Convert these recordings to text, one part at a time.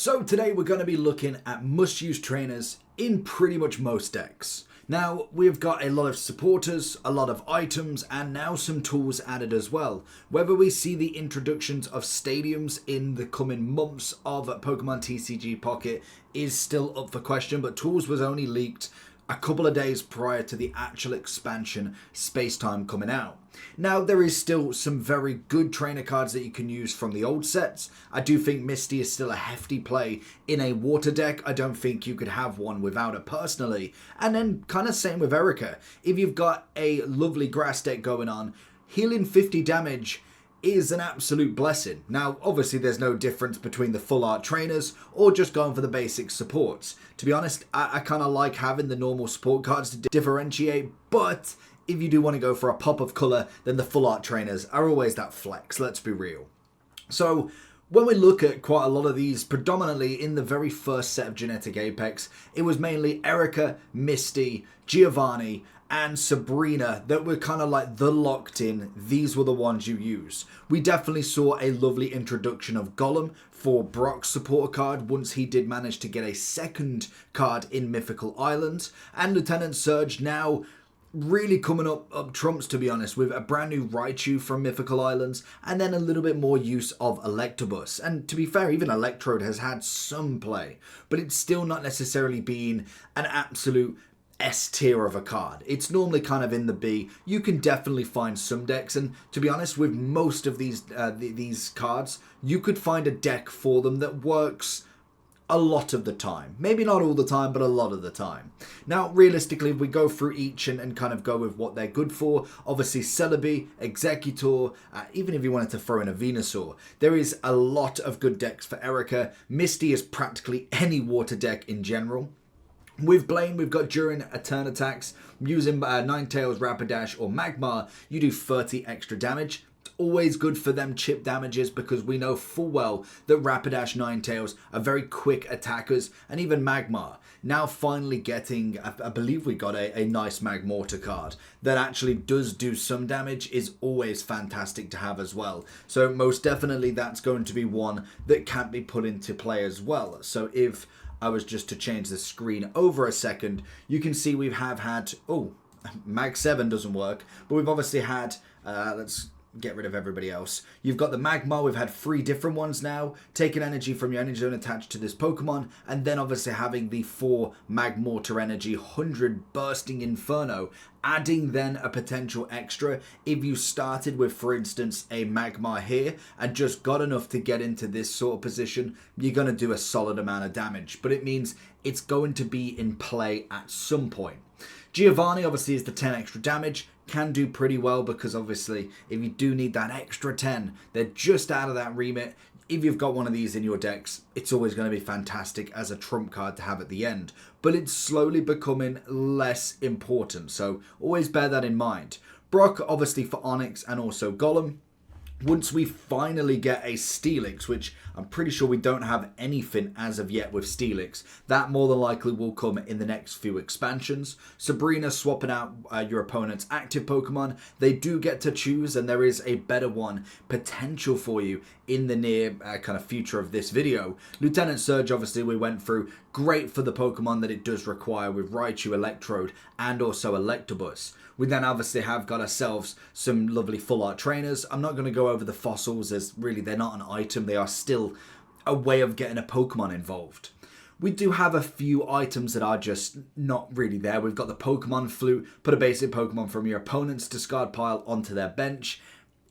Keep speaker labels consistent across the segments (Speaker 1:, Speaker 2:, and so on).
Speaker 1: So today we're going to be looking at must-use trainers in pretty much most decks. Now, we've got a lot of supporters, a lot of items, and now some tools added as well. Whether we see the introductions of stadiums in the coming months of Pokemon TCG Pocket is still up for question, but tools was only leaked a couple of days prior to the actual expansion Space-Time coming out. Now, there is still some very good trainer cards that you can use from the old sets. I do think Misty is still a hefty play in a water deck. I don't think you could have one without it personally. And then kind of same with Erica. If you've got a lovely grass deck going on, healing 50 damage is an absolute blessing. Now, obviously there's no difference between the full art trainers or just going for the basic supports. To be honest, I kind of like having the normal support cards to differentiate, but if you do want to go for a pop of colour, then the full art trainers are always that flex, let's be real. So when we look at quite a lot of these, predominantly in the very first set of Genetic Apex, it was mainly Erica, Misty, Giovanni, and Sabrina that were kind of like the locked in. These were the ones you use. We definitely saw a lovely introduction of Golem for Brock's supporter card once he did manage to get a second card in Mythical Islands, and Lieutenant Surge now really coming up trumps, to be honest, with a brand new Raichu from Mythical Islands, and then a little bit more use of Electabuzz. And to be fair, even Electrode has had some play, but it's still not necessarily been an absolute S tier of a card. It's normally kind of in the B. You can definitely find some decks, and to be honest, with most of these cards, you could find a deck for them that works a lot of the time. Maybe not all the time, but a lot of the time. Now, realistically, if we go through each and kind of go with what they're good for, obviously Celebi, Executor, even if you wanted to throw in a Venusaur, there is a lot of good decks for Erica. Misty is practically any water deck in general. With Blaine, we've got during a turn attacks, using Ninetales, Rapidash, or Magmar, you do 30 extra damage. It's always good for them chip damages because we know full well that Rapidash, Ninetales are very quick attackers, and even Magmar. Now finally getting, I believe we got a nice Magmortar card that actually does do some damage is always fantastic to have as well. So most definitely that's going to be one that can be put into play as well. So if I was just to change the screen over a second, you can see we have had, Mag 7 doesn't work, but we've obviously had, let's get rid of everybody else. You've got the Magmar, we've had 3 different ones now, taking energy from your energy zone attached to this Pokemon, and then obviously having the 4 Magmortar energy, 100 bursting Inferno, adding then a potential extra if you started with, for instance, a Magmar here and just got enough to get into this sort of position, you're going to do a solid amount of damage, but it means it's going to be in play at some point. Giovanni obviously is the 10 extra damage, can do pretty well because obviously if you do need that extra 10, they're just out of that remit. If you've got one of these in your decks, it's always going to be fantastic as a trump card to have at the end. But it's slowly becoming less important, so always bear that in mind. Brock obviously for Onyx and also Golem. Once we finally get a Steelix, which I'm pretty sure we don't have anything as of yet with Steelix, that more than likely will come in the next few expansions. Sabrina swapping out your opponent's active Pokemon. They do get to choose, and there is a better one potential for you in the near kind of future of this video. Lieutenant Surge, obviously, we went through. Great for the Pokemon that it does require with Raichu, Electrode, and also Electabuzz. We then obviously have got ourselves some lovely full art trainers. I'm not going to go over the fossils as really they're not an item. They are still a way of getting a Pokemon involved. We do have a few items that are just not really there. We've got the Pokemon Flute. Put a basic Pokemon from your opponent's discard pile onto their bench.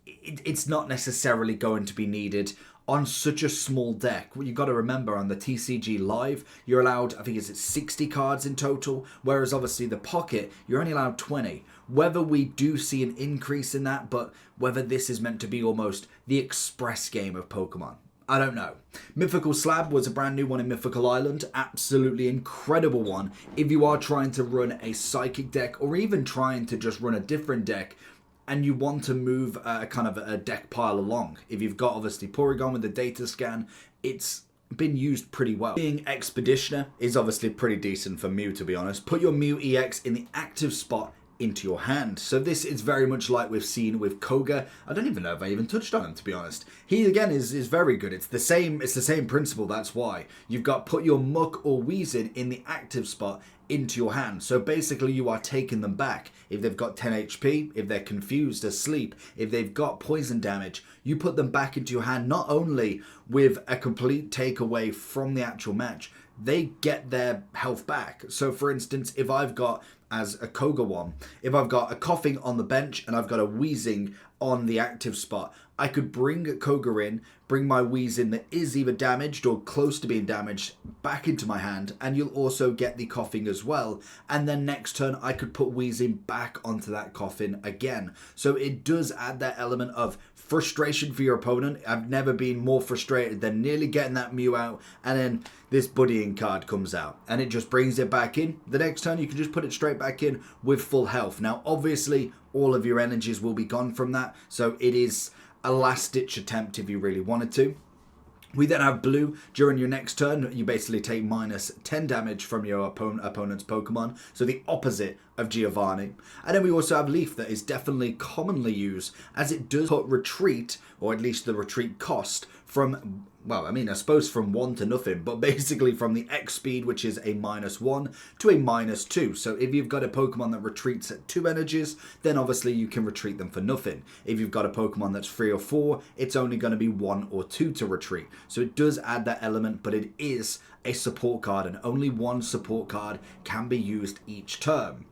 Speaker 1: It's not necessarily going to be needed on such a small deck. What you've got to remember, on the TCG Live, you're allowed, I think it's 60 cards in total, whereas obviously the Pocket, you're only allowed 20. Whether we do see an increase in that, but whether this is meant to be almost the express game of Pokemon, I don't know. Mythical Slab was a brand new one in Mythical Island. Absolutely incredible one if you are trying to run a Psychic deck or even trying to just run a different deck and you want to move kind of a deck pile along. If you've got obviously Porygon with the data scan, it's been used pretty well. Being Expeditioner is obviously pretty decent for Mew, to be honest. Put your Mew EX in the active spot into your hand. So this is very much like we've seen with Koga. I don't even know if I even touched on him, to be honest. He again is very good. It's the same principle. That's why you've got put your Muck or Weezing in the active spot into your hand. So basically you are taking them back. If they've got 10 HP, if they're confused, asleep, if they've got poison damage, you put them back into your hand, not only with a complete takeaway from the actual match, they get their health back. So for instance, if I've got, as a Koga one, if I've got a Coughing on the bench and I've got a Weezing on the active spot, I could bring Koga in, bring my Weezing that is either damaged or close to being damaged back into my hand, and you'll also get the Coughing as well. And then next turn I could put Weezing back onto that Coughing again. So it does add that element of frustration for your opponent. I've never been more frustrated than nearly getting that Mew out, and then this Buddying card comes out and it just brings it back in. The next turn you can just put it straight back in with full health. Now obviously all of your energies will be gone from that, so it is a last ditch attempt if you really wanted to. We then have Blue. During your next turn, you basically take minus 10 damage from your opponent's Pokemon, so the opposite of Giovanni. And then we also have Leaf, that is definitely commonly used, as it does put retreat, or at least the retreat cost, from, well, I mean, I suppose from 1 to nothing, but basically from the X speed, which is a -1, to a -2. So if you've got a Pokemon that retreats at 2 energies, then obviously you can retreat them for nothing. If you've got a Pokemon that's 3 or 4, it's only going to be 1 or 2 to retreat. So it does add that element, but it is a support card, and only one support card can be used each turn.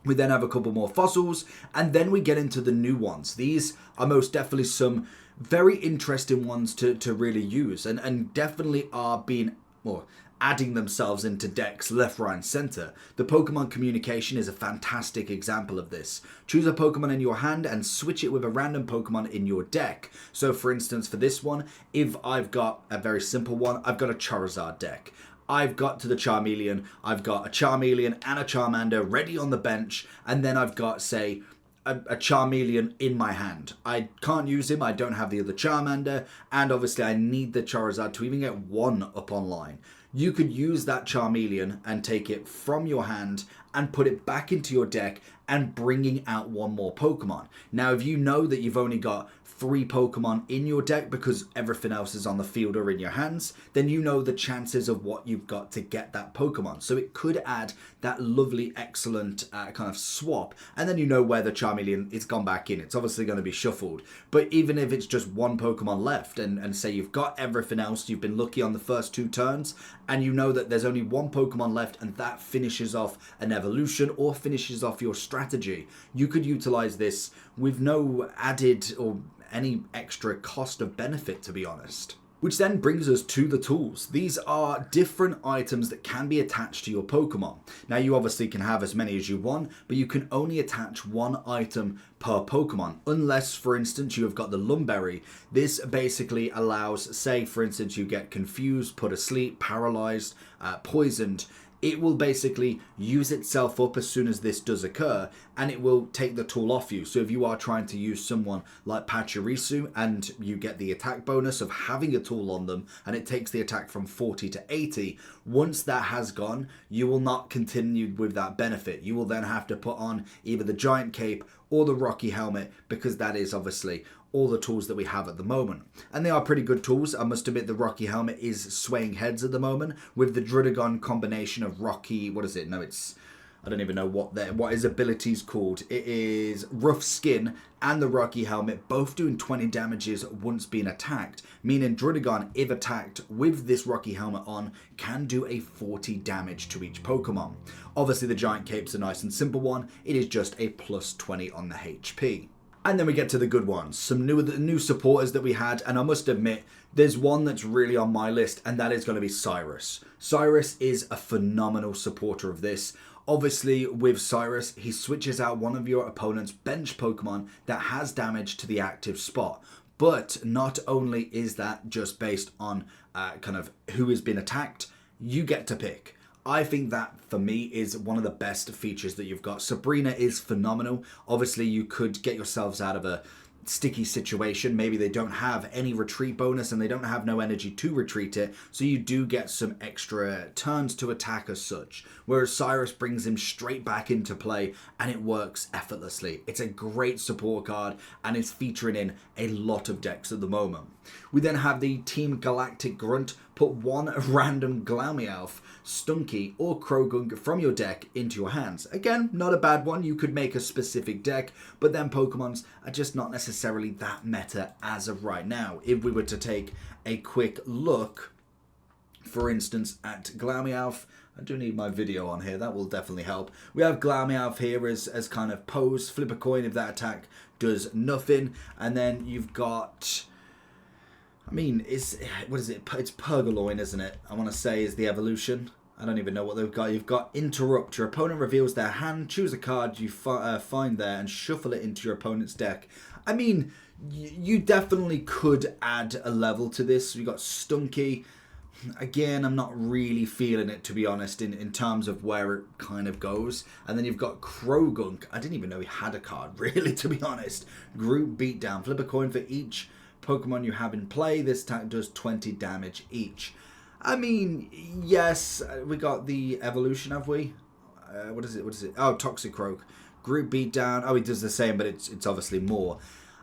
Speaker 1: We then have a couple more fossils, and then we get into the new ones. These are most definitely some very interesting ones to really use, and definitely are being, or adding themselves into decks left, right, and center. The Pokemon communication is a fantastic example of this. Choose a Pokemon in your hand and switch it with a random Pokemon in your deck. So for instance, for this one, if I've got a very simple one, I've got a Charizard deck. I've got to the Charmeleon, I've got a Charmeleon and a Charmander ready on the bench, and then I've got, say, a Charmeleon in my hand. I can't use him, I don't have the other Charmander, and obviously I need the Charizard to even get 1 up online. You could use that Charmeleon and take it from your hand and put it back into your deck and bringing out 1 more Pokemon. Now, if you know that you've only got 3 Pokemon in your deck because everything else is on the field or in your hands, then you know the chances of what you've got to get that Pokemon. So it could add that lovely, excellent kind of swap, and then you know where the Charmeleon is gone back in. It's obviously going to be shuffled. But even if it's just 1 Pokemon left, and say you've got everything else, you've been lucky on the first 2 turns, and you know that there's only 1 Pokemon left, and that finishes off an evolution or finishes off your strategy, you could utilize this with no added or any extra cost of benefit, to be honest. Which then brings us to the tools. These are different items that can be attached to your Pokemon. Now you obviously can have as many as you want, but you can only attach 1 item per Pokemon, unless for instance you have got the Lumberry. This basically allows, say for instance you get confused, put asleep, paralyzed, poisoned. It will basically use itself up as soon as this does occur, and it will take the tool off you. So if you are trying to use someone like Pachirisu and you get the attack bonus of having a tool on them, and it takes the attack from 40 to 80, once that has gone, you will not continue with that benefit. You will then have to put on either the Giant Cape or the Rocky Helmet, because that is obviously all the tools that we have at the moment. And they are pretty good tools. I must admit the Rocky Helmet is swaying heads at the moment with the Drudagon combination of Rocky, what is it? No, it's, I don't even know what his ability is called. It is Rough Skin and the Rocky Helmet, both doing 20 damages once being attacked, meaning Drudagon, if attacked with this Rocky Helmet on, can do a 40 damage to each Pokemon. Obviously the Giant Cape's a nice and simple one. It is just a plus 20 on the HP. And then we get to the good ones, some new supporters that we had, and I must admit, there's one that's really on my list, and that is going to be Cyrus. Cyrus is a phenomenal supporter of this. Obviously, with Cyrus, he switches out one of your opponent's bench Pokemon that has damage to the active spot. But not only is that just based on kind of who has been attacked, you get to pick. I think that, for me, is one of the best features that you've got. Sabrina is phenomenal. Obviously, you could get yourselves out of a sticky situation. Maybe they don't have any retreat bonus and they don't have no energy to retreat it, so you do get some extra turns to attack as such. Whereas Cyrus brings him straight back into play and it works effortlessly. It's a great support card and it's featuring in a lot of decks at the moment. We then have the Team Galactic Grunt. Put one random Glameowth, Stunky, or Krogunk from your deck into your hands. Again, not a bad one. You could make a specific deck, but then Pokemons are just not necessarily that meta as of right now. If we were to take a quick look, for instance, at Glameowth, I do need my video on here, that will definitely help. We have Glameowth here as kind of pose, flip a coin if that attack does nothing, and then you've got... I mean, what is it? It's Purgaloin, isn't it? I want to say is the evolution. I don't even know what they've got. You've got Interrupt. Your opponent reveals their hand. Choose a card you find there and shuffle it into your opponent's deck. I mean, you definitely could add a level to this. You've got Stunky. Again, I'm not really feeling it, to be honest, in terms of where it kind of goes. And then you've got Krogunk. I didn't even know he had a card, really, to be honest. Group Beatdown. Flip a coin for each Pokemon you have in play. This attack does 20 damage each. I mean, yes, we got the evolution, have we? What is it? Oh, Toxicroak. Group Beatdown. Oh, he does the same, but it's obviously more.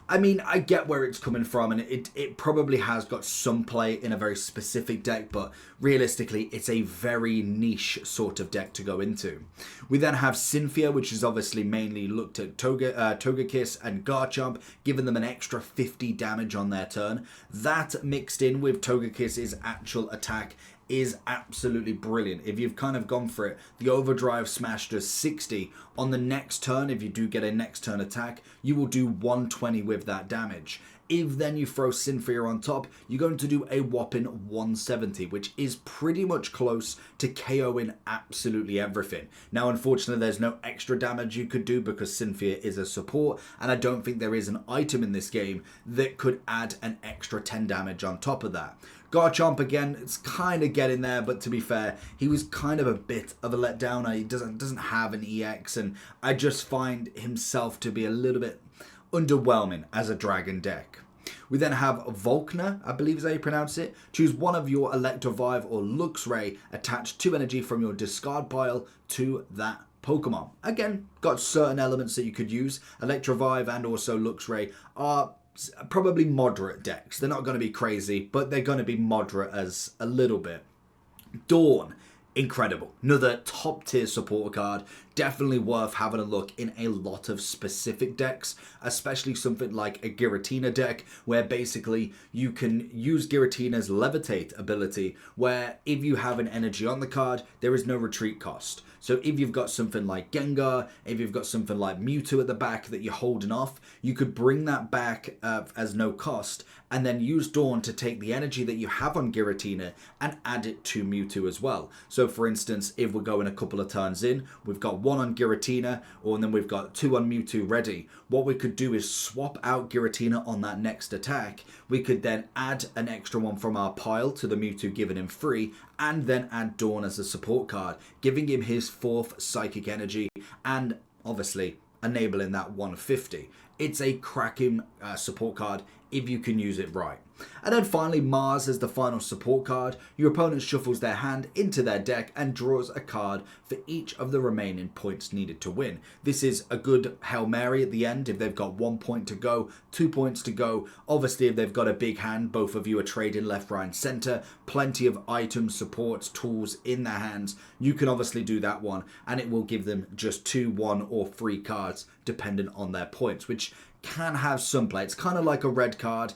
Speaker 1: I mean, I get where it's coming from, and it probably has got some play in a very specific deck, but realistically, it's a very niche sort of deck to go into. We then have Cynthia, which is obviously mainly looked at Togekiss and Garchomp, giving them an extra 50 damage on their turn. That mixed in with Togekiss's actual attack is absolutely brilliant. If you've kind of gone for it, the Overdrive Smash does 60. On the next turn, if you do get a next turn attack, you will do 120 with that damage. If then you throw Cynthia on top, you're going to do a whopping 170, which is pretty much close to KOing absolutely everything. Now, unfortunately, there's no extra damage you could do because Cynthia is a support, and I don't think there is an item in this game that could add an extra 10 damage on top of that. Garchomp, again, it's kind of getting there, but to be fair, he was kind of a bit of a letdown. He doesn't have an EX, and I just find himself to be a little bit underwhelming as a dragon deck. We then have Volkner, I believe is how you pronounce it. Choose one of your Electivire or Luxray, attach 2 energy from your discard pile to that Pokemon. Again, got certain elements that you could use. Electivire and also Luxray are probably moderate decks. They're not going to be crazy, but they're going to be moderate as a little bit. Dawn, incredible. Another top tier support card. Definitely worth having a look in a lot of specific decks, especially something like a Giratina deck, where basically you can use Giratina's Levitate ability, where if you have an energy on the card, there is no retreat cost. So if you've got something like Gengar, if you've got something like Mewtwo at the back that you're holding off, you could bring that back as no cost, and then use Dawn to take the energy that you have on Giratina and add it to Mewtwo as well. So for instance, if we're going a couple of turns in, we've got 1 on Giratina, and then we've got 2 on Mewtwo ready. What we could do is swap out Giratina on that next attack. We could then add an extra one from our pile to the Mewtwo, giving him free, and then add Dawn as a support card, giving him his 4th Psychic Energy, and obviously enabling that 150. It's a cracking support card if you can use it right. And then finally, Mars as the final support card. Your opponent shuffles their hand into their deck and draws a card for each of the remaining points needed to win. This is a good Hail Mary at the end if they've got 1 point to go, 2 points to go. Obviously, if they've got a big hand, both of you are trading left, right, and center. Plenty of items, supports, tools in their hands. You can obviously do that one, and it will give them just 2, 1, or 3 cards, depending on their points, which can have some play. It's kind of like a red card.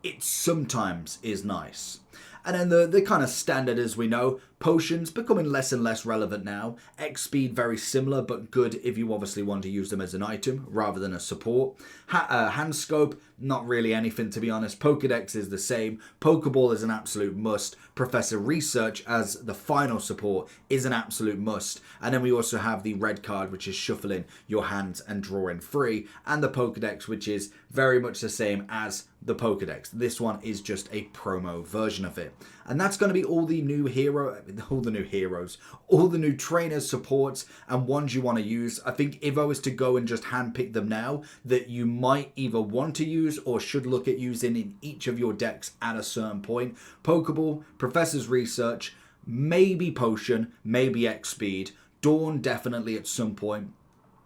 Speaker 1: It sometimes is nice. And then the kind of standard, as we know, potions becoming less and less relevant now. X-Speed very similar, but good if you obviously want to use them as an item rather than a support. Hand Scope, not really anything to be honest. Pokedex is the same. Pokeball is an absolute must. Professor Research as the final support is an absolute must. And then we also have the red card, which is shuffling your hands and drawing free. And the Pokedex, which is very much the same as the Pokedex. This one is just a promo version of it. And that's going to be all the new heroes, all the new trainers, supports, and ones you want to use. I think if I was to go and just handpick them now, that you might either want to use or should look at using in each of your decks at a certain point. Pokeball, Professor's Research, maybe Potion, maybe X-Speed, Dawn definitely at some point.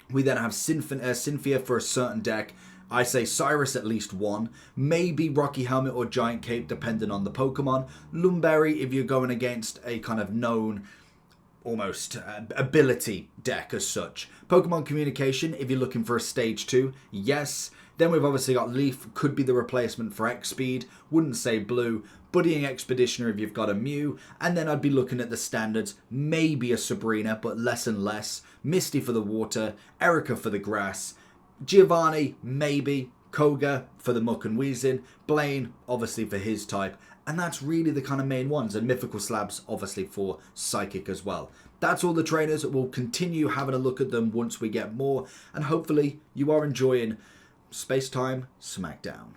Speaker 1: We then have Cynthia for a certain deck. I say Cyrus at least one. Maybe Rocky Helmet or Giant Cape depending on the Pokemon. Lumberry if you're going against a kind of known almost ability deck as such. Pokemon Communication if you're looking for a stage 2. Yes. Then we've obviously got Leaf, could be the replacement for X-Speed. Wouldn't say Blue. Buddying Expeditioner if you've got a Mew. And then I'd be looking at the standards. Maybe a Sabrina, but less and less. Misty for the water. Erica for the grass. Giovanni, maybe. Koga for the muck and wheezing. Blaine, obviously for his type. And that's really the kind of main ones. And Mythical Slabs, obviously for Psychic as well. That's all the trainers. We'll continue having a look at them once we get more. And hopefully you are enjoying Space Time Smackdown.